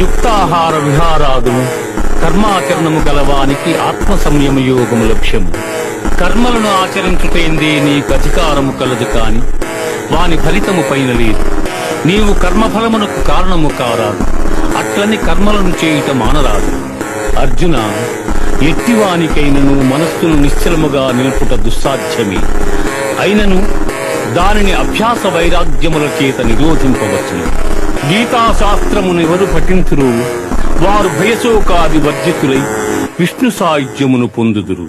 యుక్తాహార విహారాదులు కర్మాచరణము గలవానికి ఆత్మ సంయమ యోగము లక్ష్యము. కర్మలను ఆచరించుటేందే నీకు అధికారము కలదు కాని వాని ఫలితము పైన లేదు. నీవు కర్మఫలమునకు కారణము కారాదు, అట్లని కర్మలను చేయుట మానరాదు. అర్జున, ఎట్టివానికైనను మనస్సును నిశ్చలముగా నిలుపుట దుస్సాధ్యమే. అయినను దానిని అభ్యాస వైరాగ్యముల చేత నిరోధింపవచ్చును. గీతాశాస్త్రమునెవరు పఠింతురు వారు భయశోకాది వర్జితులై విష్ణు సాయుధ్యమును పొందుదురు.